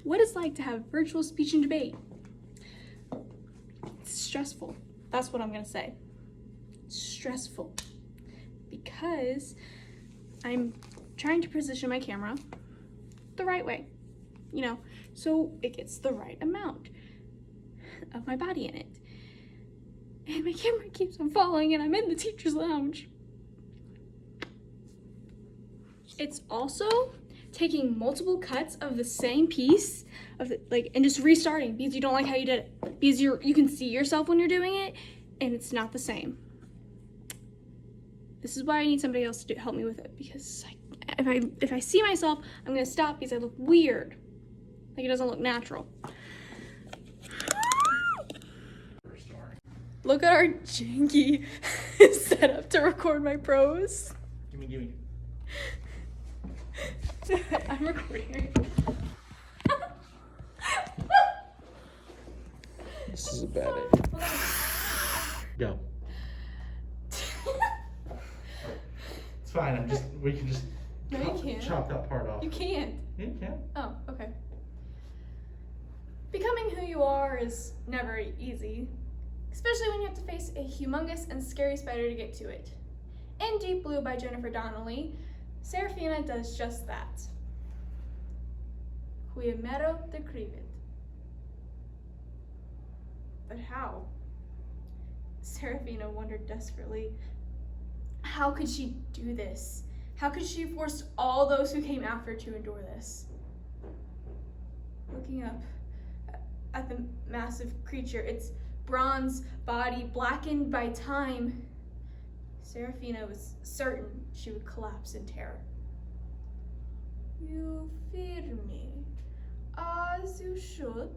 what it's like to have virtual speech and debate. It's stressful. That's what I'm gonna say. Stressful. Because I'm trying to position my camera the right way, you know, so it gets the right amount of my body in it. And my camera keeps on falling and I'm in the teacher's lounge. It's also taking multiple cuts of the same piece of the, and just restarting because you don't like how you did it. Because you can see yourself when you're doing it and it's not the same. This is why I need somebody else to help me with it, because if I see myself, I'm gonna stop because I look weird. Like it doesn't look natural. Look at our janky setup to record my pros. Gimme. I'm recording right now. This is a bad idea. Go. It's fine. We can just No, you can't. chop that part off. You can't. Yeah, you can. Oh, okay. Becoming who you are is never easy, especially when you have to face a humongous and scary spider to get to it. In Deep Blue by Jennifer Donnelly, Serafina does just that. Cui mero decrevit. But how? Serafina wondered desperately. How could she do this? How could she force all those who came after to endure this? Looking up at the massive creature, its bronze body blackened by time, Serafina was certain she would collapse in terror. You fear me, as you should.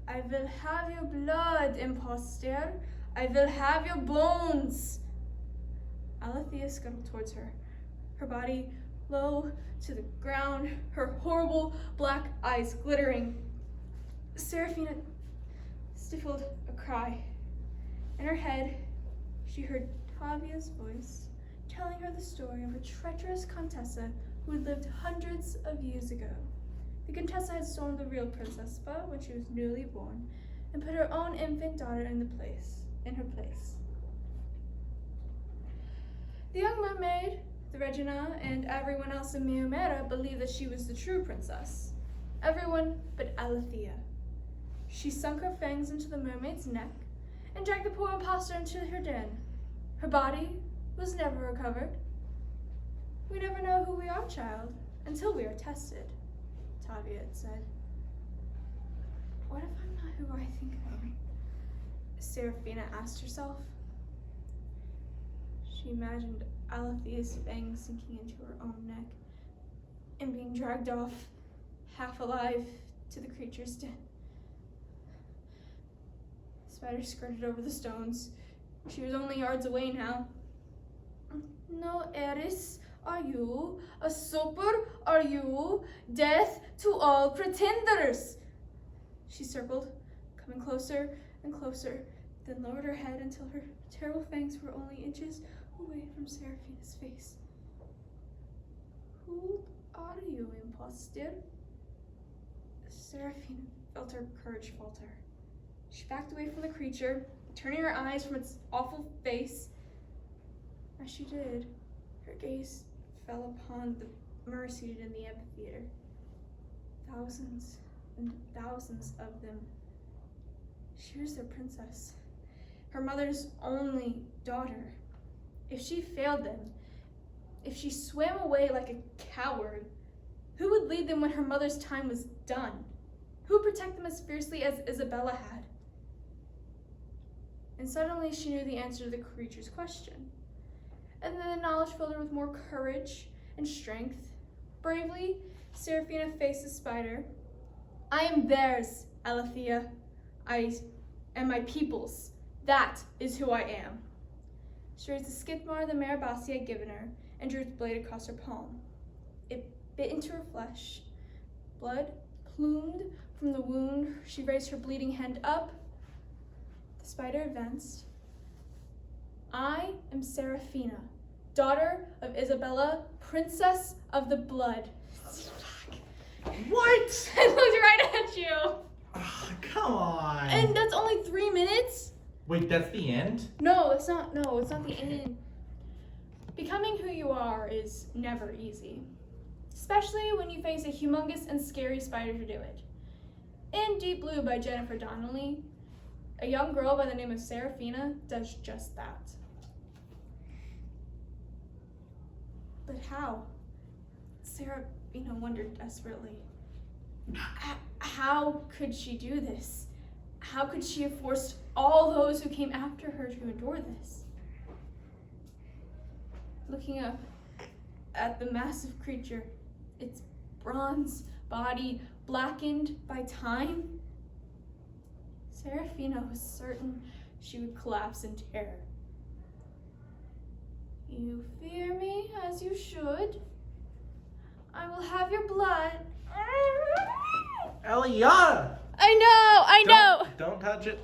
I will have your blood, impostor. I will have your bones. Alethea scuttled towards her, her body low to the ground, her horrible black eyes glittering. Serafina stifled a cry. In her head, she heard Tavia's voice telling her the story of a treacherous Contessa who had lived hundreds of years ago. The Contessa had stolen the real Princess Spa when she was newly born and put her own infant daughter in her place. The young mermaid, the Regina, and everyone else in Miomera believed that she was the true princess. Everyone but Alethea. She sunk her fangs into the mermaid's neck and dragged the poor impostor into her den. Her body was never recovered. We never know who we are, child, until we are tested, Tavia had said. What if I'm not who I think I am? Serafina asked herself. She imagined Alethea's fangs sinking into her own neck and being dragged off, half alive, to the creature's den. The spider skirted over the stones. She was only yards away now. No, Eris, are you? A super, are you? Death to all pretenders! She circled, coming closer and closer, then lowered her head until her terrible fangs were only inches away from Serafina's face. Who are you, impostor? Serafina felt her courage falter. She backed away from the creature, turning her eyes from its awful face. As she did, her gaze fell upon the mer seated in the amphitheater. Thousands and thousands of them. She was their princess, her mother's only daughter. If she failed them, if she swam away like a coward, who would lead them when her mother's time was done? Who would protect them as fiercely as Isabella had? And suddenly she knew the answer to the creature's question. And then the knowledge filled her with more courage and strength. Bravely, Serafina faced the spider. I am theirs, Alethea. I am my people's. That is who I am. She raised the skidmar the mare Bassi had given her and drew its blade across her palm. It bit into her flesh. Blood plumed from the wound. She raised her bleeding hand up. The spider advanced. I am Serafina, daughter of Isabella, princess of the blood. What? I looked right at you. Oh, come on. And that's only 3 minutes? Wait, that's the end? No, it's not the end. Becoming who you are is never easy. Especially when you face a humongous and scary spider to do it. In Deep Blue by Jennifer Donnelly, a young girl by the name of Serafina does just that. But how? Serafina wondered desperately. How could she do this? How could she have forced all those who came after her to endure this? Looking up at the massive creature, its bronze body blackened by time, Serafina was certain she would collapse in terror. You fear me as you should. I will have your blood. Eliana! I know. Don't touch it.